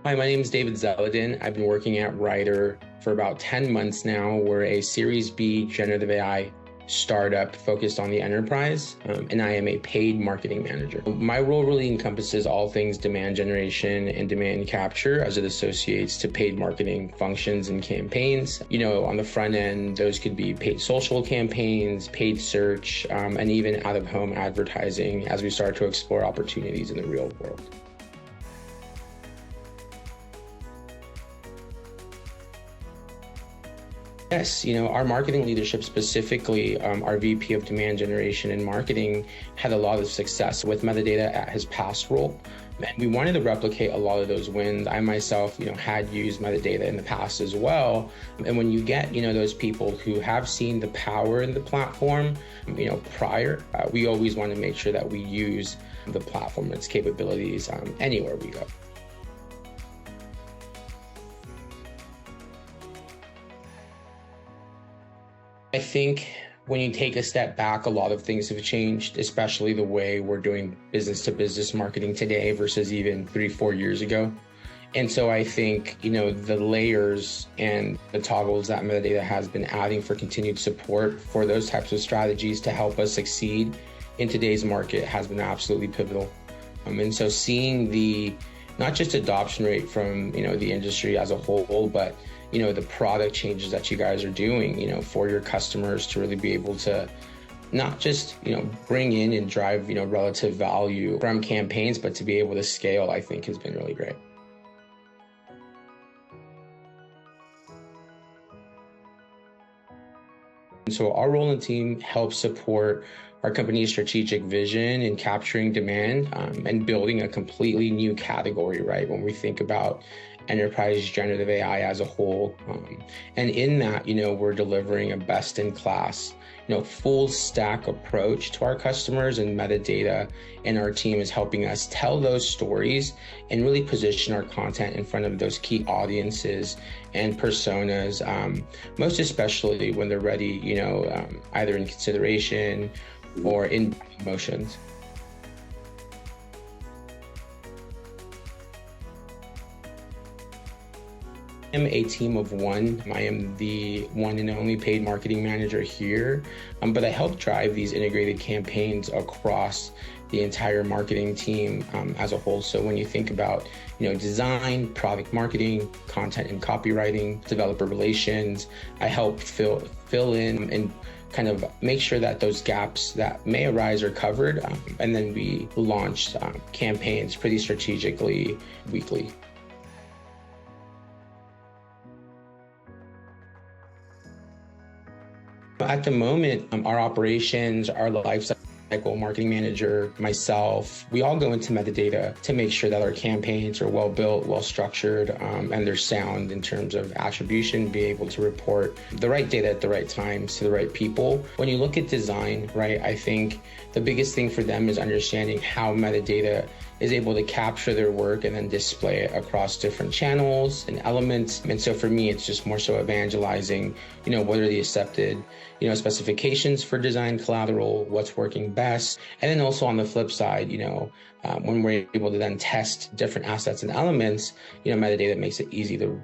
Hi, my name is David Zeledin. I've been working at Ryder for about 10 months now. We're a Series B generative AI startup focused on the enterprise, and I am a paid marketing manager. My role really encompasses all things demand generation and demand capture as it associates to paid marketing functions and campaigns. On the front end, those could be paid social campaigns, paid search, and even out-of-home advertising as we start to explore opportunities in the real world. Yes, our marketing leadership, specifically our VP of Demand Generation and Marketing, had a lot of success with metadata at his past role. And we wanted to replicate a lot of those wins. I myself, had used metadata in the past as well. And when you get, those people who have seen the power in the platform, prior, we always want to make sure that we use the platform, its capabilities anywhere we go. I think when you take a step back, a lot of things have changed, especially the way we're doing business to business marketing today versus even 3-4 years ago. And so I think, the layers and the toggles that metadata has been adding for continued support for those types of strategies to help us succeed in today's market has been absolutely pivotal. And so seeing the not just adoption rate from, the industry as a whole, but the product changes that you guys are doing, for your customers to really be able to not just, bring in and drive, relative value from campaigns, but to be able to scale, I think has been really great. So our role in the team helps support our company's strategic vision in capturing demand and building a completely new category, right? When we think about enterprise generative AI as a whole. And in that, we're delivering a best-in-class, full stack approach to our customers and metadata. And our team is helping us tell those stories and really position our content in front of those key audiences and personas, most especially when they're ready, either in consideration or in emotions. I am a team of one. I am the one and only paid marketing manager here, but I help drive these integrated campaigns across the entire marketing team as a whole. So when you think about, design, product marketing, content and copywriting, developer relations, I help fill in and kind of make sure that those gaps that may arise are covered. And then we launch campaigns pretty strategically weekly. At the moment, our operations, our lifecycle marketing manager, myself, we all go into metadata to make sure that our campaigns are well built, well structured, and they're sound in terms of attribution, be able to report the right data at the right times to the right people. When you look at design, right, I think the biggest thing for them is understanding how metadata is able to capture their work and then display it across different channels and elements. And so for me, it's just more so evangelizing, what are the accepted, specifications for design collateral, what's working best. And then also on the flip side, when we're able to then test different assets and elements, metadata makes it easy to,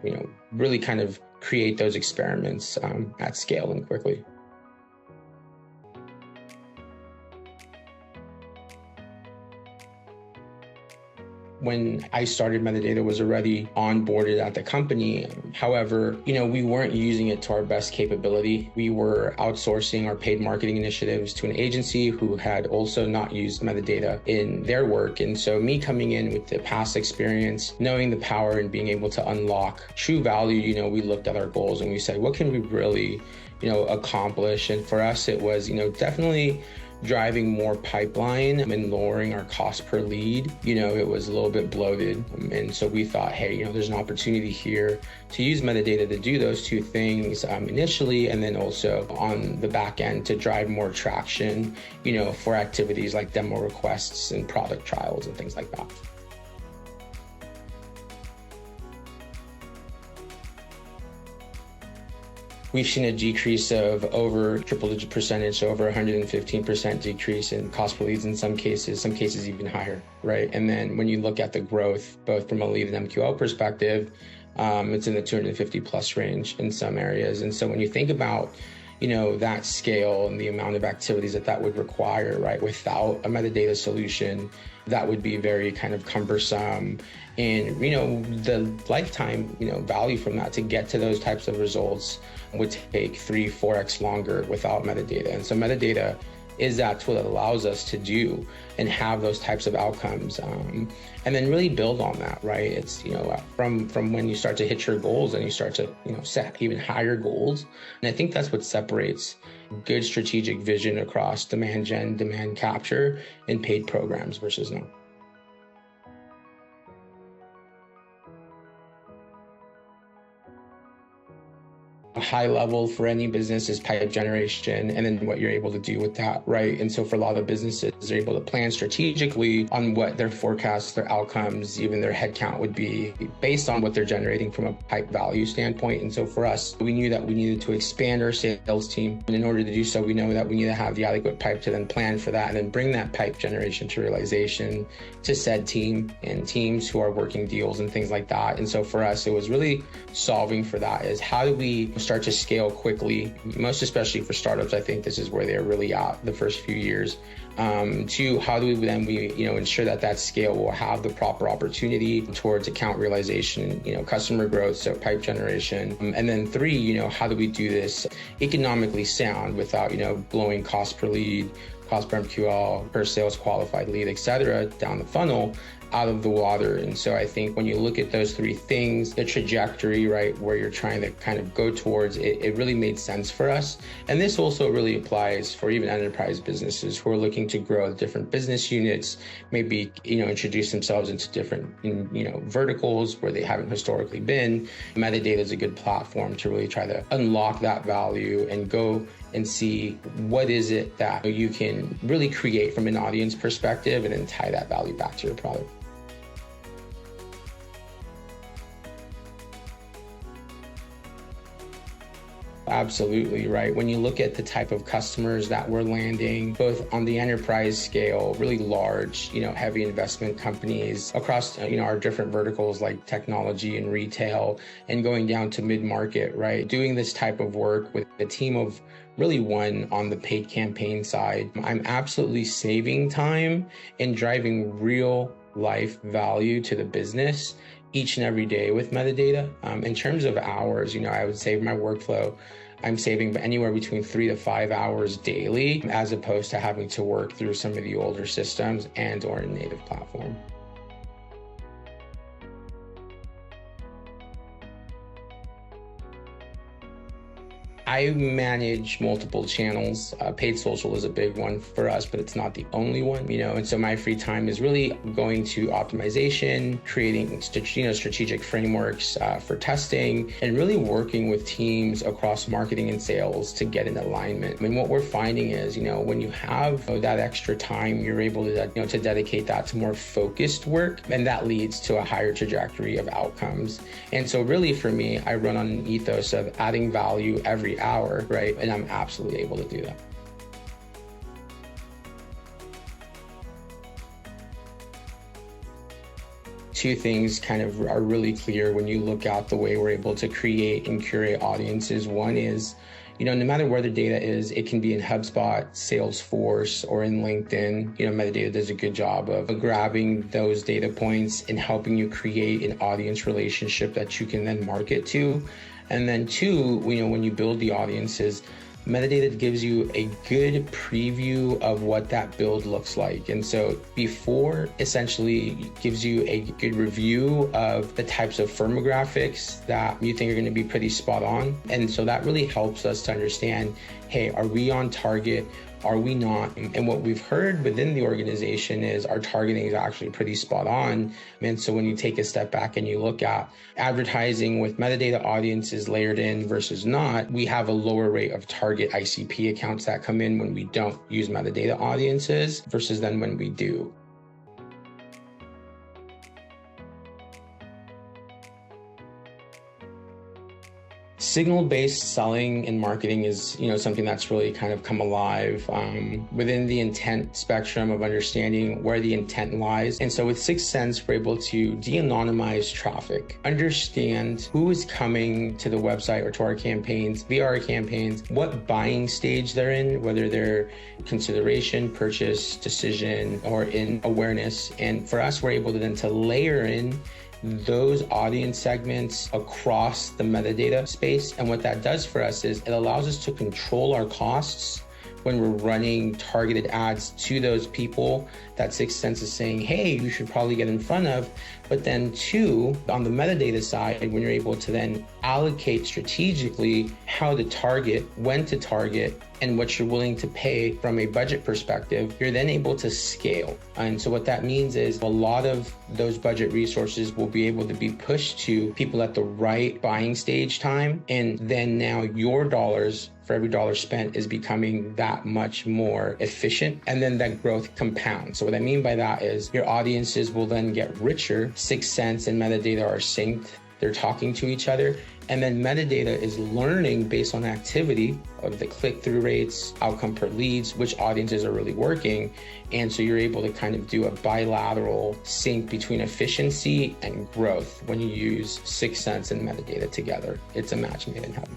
really kind of create those experiments at scale and quickly. When I started, metadata was already onboarded at the company. However, we weren't using it to our best capability. We were outsourcing our paid marketing initiatives to an agency who had also not used metadata in their work. And so me coming in with the past experience, knowing the power and being able to unlock true value, we looked at our goals and we said, what can we really, accomplish? And for us, it was, definitely driving more pipeline and lowering our cost per lead. It was a little bit bloated. And so we thought, hey, there's an opportunity here to use metadata to do those two things initially, and then also on the back end to drive more traction, for activities like demo requests and product trials and things like that. we've seen a decrease of over triple-digit percentage, so over 115% decrease in cost per leads in some cases even higher, right? And then when you look at the growth, both from a lead and MQL perspective, it's in the 250 plus range in some areas. And so when you think about that scale and the amount of activities that would require, right? Without a metadata solution, that would be very kind of cumbersome. And, the lifetime, value from that to get to those types of results would take 3-4x longer without metadata. And so metadata is that tool that allows us to do and have those types of outcomes, and then really build on that, right? It's from when you start to hit your goals and you start to set even higher goals. And I think that's what separates good strategic vision across demand gen, demand capture, and paid programs versus not. A high level for any business is pipe generation, and then what you're able to do with that, right? And so for a lot of businesses, they're able to plan strategically on what their forecasts, their outcomes, even their headcount would be based on what they're generating from a pipe value standpoint. And so for us, we knew that we needed to expand our sales team. And in order to do so, we know that we need to have the adequate pipe to then plan for that and then bring that pipe generation to realization to said team and teams who are working deals and things like that. And so for us, it was really solving for that, is how do we start to scale quickly, most especially for startups. I think this is where they're really at the first few years. Two, how do we then ensure that scale will have the proper opportunity towards account realization, customer growth, so pipe generation. And then three, how do we do this economically sound without, blowing cost per lead, cost per MQL, per sales qualified lead, et cetera, down the funnel out of the water. And so I think when you look at those three things, the trajectory, right, where you're trying to kind of go towards, it really made sense for us. And this also really applies for even enterprise businesses who are looking to grow different business units, maybe, introduce themselves into different, verticals where they haven't historically been. Metadata is a good platform to really try to unlock that value and go and see what is it that you can really create from an audience perspective and then tie that value back to your product. Absolutely, right. When you look at the type of customers that we're landing, both on the enterprise scale, really large, heavy investment companies across, our different verticals like technology and retail, and going down to mid-market, right? Doing this type of work with a team of really one on the paid campaign side, I'm absolutely saving time and driving real life value to the business each and every day with metadata. In terms of hours, I would say my workflow, I'm saving anywhere between 3 to 5 hours daily, as opposed to having to work through some of the older systems and or a native platform. I manage multiple channels. Paid social is a big one for us, but it's not the only one, and so my free time is really going to optimization, creating strategic frameworks for testing, and really working with teams across marketing and sales to get in alignment. I mean, what we're finding is, when you have that extra time, you're able to, to dedicate that to more focused work, and that leads to a higher trajectory of outcomes. And so really for me, I run on an ethos of adding value every hour, right? And I'm absolutely able to do that. Two things kind of are really clear when you look at the way we're able to create and curate audiences. One is, no matter where the data is, it can be in HubSpot, Salesforce, or in LinkedIn. Metadata does a good job of grabbing those data points and helping you create an audience relationship that you can then market to. And then two, when you build the audiences, metadata gives you a good preview of what that build looks like. And so before essentially gives you a good review of the types of firmographics that you think are going to be pretty spot on. And so that really helps us to understand, hey, are we on target? Are we not? And what we've heard within the organization is our targeting is actually pretty spot on. And so when you take a step back and you look at advertising with metadata audiences layered in versus not, we have a lower rate of target ICP accounts that come in when we don't use metadata audiences versus then when we do. Signal-based selling and marketing is, something that's really kind of come alive within the intent spectrum of understanding where the intent lies. And so with 6sense, we're able to de-anonymize traffic, understand who is coming to the website or to our campaigns, via our campaigns, what buying stage they're in, whether they're consideration, purchase, decision, or in awareness. And for us, we're able to then to layer in those audience segments across the metadata space. And what that does for us is it allows us to control our costs when we're running targeted ads to those people that 6sense is saying, hey, you should probably get in front of. But then two, on the metadata side, when you're able to then allocate strategically how to target, when to target, and what you're willing to pay from a budget perspective, you're then able to scale. And so what that means is a lot of those budget resources will be able to be pushed to people at the right buying stage time. And then now your dollars for every dollar spent is becoming that much more efficient. And then that growth compounds. So what I mean by that is your audiences will then get richer. 6sense and metadata are synced. They're talking to each other. And then metadata is learning based on activity of the click-through rates, outcome per leads, which audiences are really working. And so you're able to kind of do a bilateral sync between efficiency and growth when you use 6sense and metadata together. It's a match made in heaven.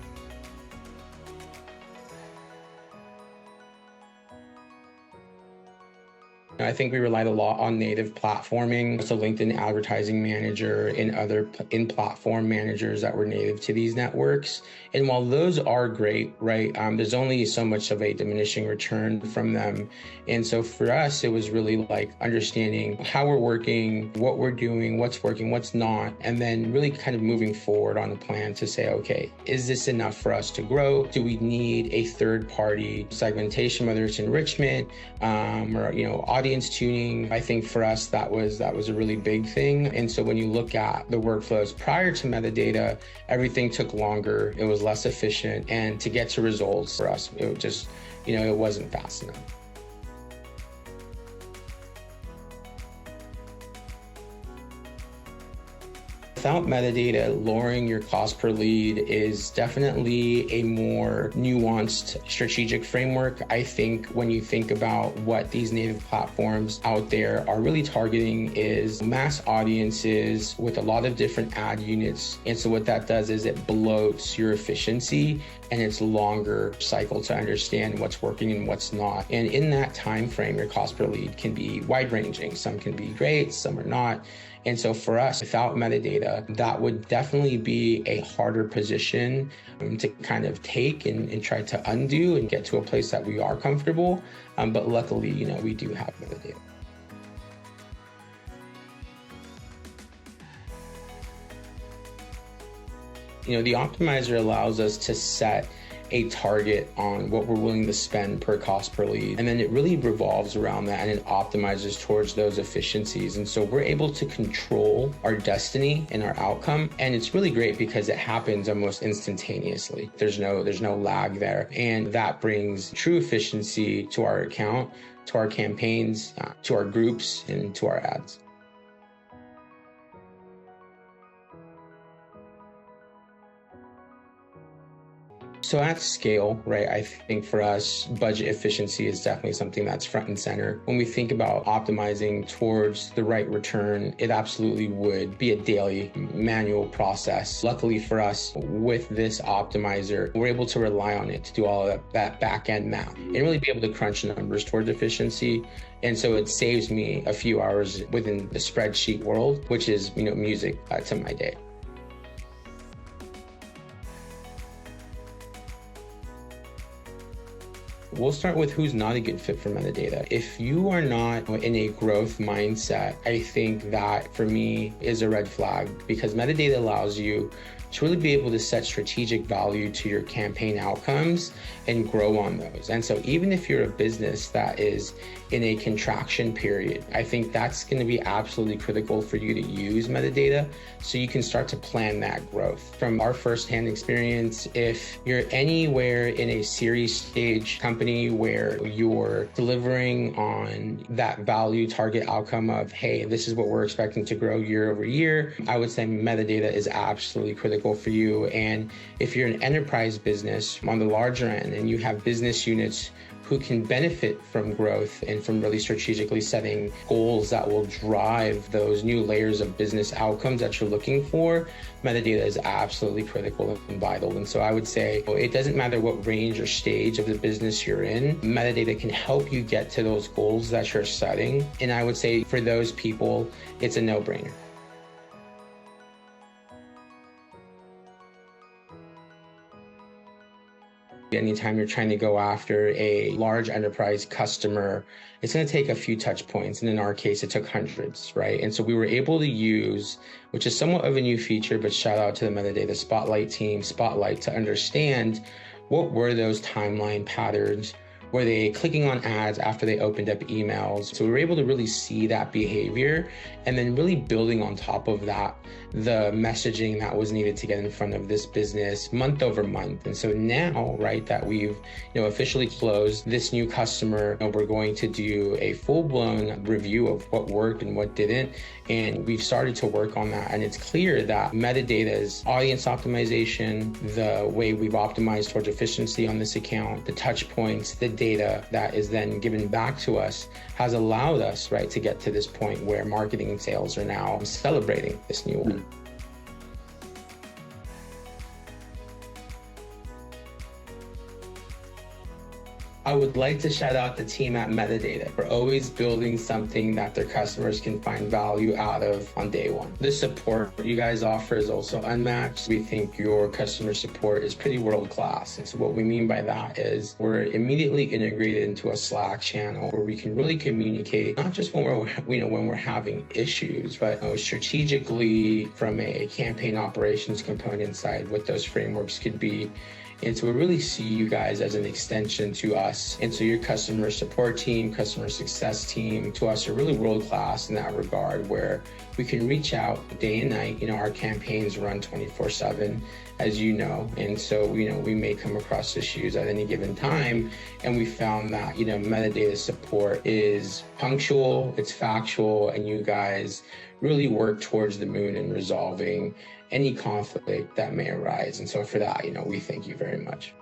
I think we relied a lot on native platforming, so LinkedIn Advertising Manager and other in-platform managers that were native to these networks. And while those are great, right, there's only so much of a diminishing return from them. And so for us, it was really like understanding how we're working, what we're doing, what's working, what's not, and then really kind of moving forward on a plan to say, okay, is this enough for us to grow? Do we need a third-party segmentation, whether it's enrichment or audience tuning? I think for us that was a really big thing. And so when you look at the workflows prior to metadata, everything took longer, it was less efficient, and to get to results for us, it just, it wasn't fast enough. Without metadata, lowering your cost per lead is definitely a more nuanced strategic framework. I think when you think about what these native platforms out there are really targeting is mass audiences with a lot of different ad units. And so what that does is it bloats your efficiency and it's longer cycle to understand what's working and what's not. And in that time frame, your cost per lead can be wide ranging. Some can be great, some are not. And so for us, without metadata, that would definitely be a harder position to kind of take and try to undo and get to a place that we are comfortable. But luckily, we do have metadata. The optimizer allows us to set a target on what we're willing to spend per cost per lead. And then it really revolves around that and it optimizes towards those efficiencies. And so we're able to control our destiny and our outcome. And it's really great because it happens almost instantaneously. There's no lag there. And that brings true efficiency to our account, to our campaigns, to our groups, and to our ads. So at scale, right, I think for us, budget efficiency is definitely something that's front and center. When we think about optimizing towards the right return, it absolutely would be a daily manual process. Luckily for us, with this optimizer, we're able to rely on it to do all of that back-end math and really be able to crunch numbers towards efficiency. And so it saves me a few hours within the spreadsheet world, which is, music to my day. We'll start with who's not a good fit for metadata. If you are not in a growth mindset, I think that for me is a red flag because metadata allows you to really be able to set strategic value to your campaign outcomes and grow on those. And so even if you're a business that is in a contraction period, I think that's going to be absolutely critical for you to use metadata so you can start to plan that growth. From our firsthand experience, if you're anywhere in a series stage company where you're delivering on that value target outcome of, hey, this is what we're expecting to grow year over year, I would say metadata is absolutely critical critical for you. And if you're an enterprise business on the larger end and you have business units who can benefit from growth and from really strategically setting goals that will drive those new layers of business outcomes that you're looking for, metadata is absolutely critical and vital. And so I would say it doesn't matter what range or stage of the business you're in, metadata can help you get to those goals that you're setting. And I would say for those people, it's a no-brainer. Anytime you're trying to go after a large enterprise customer, it's going to take a few touch points. And in our case, it took hundreds, right? And so we were able to use, which is somewhat of a new feature, but shout out to the Metadata Spotlight team, Spotlight, to understand what were those timeline patterns. Were they clicking on ads after they opened up emails? So we were able to really see that behavior and then really building on top of that, the messaging that was needed to get in front of this business month over month. And so now, right, that we've officially closed this new customer, we're going to do a full-blown review of what worked and what didn't. And we've started to work on that. And it's clear that metadata's audience optimization, the way we've optimized towards efficiency on this account, the touch points, the data that is then given back to us has allowed us, right, to get to this point where marketing and sales are now celebrating this new one. I would like to shout out the team at Metadata for always building something that their customers can find value out of on day one. The support you guys offer is also unmatched. We think your customer support is pretty world-class. And so what we mean by that is we're immediately integrated into a Slack channel where we can really communicate, not just when we're having issues, but strategically from a campaign operations component side, what those frameworks could be. And so we really see you guys as an extension to us. And so your customer support team, customer success team to us are really world-class in that regard, where we can reach out day and night. Our campaigns run 24/7, as you know. And so, we may come across issues at any given time. And we found that, metadata support is punctual, it's factual, and you guys really work towards the moon in resolving any conflict that may arise. And so for that, we thank you very much.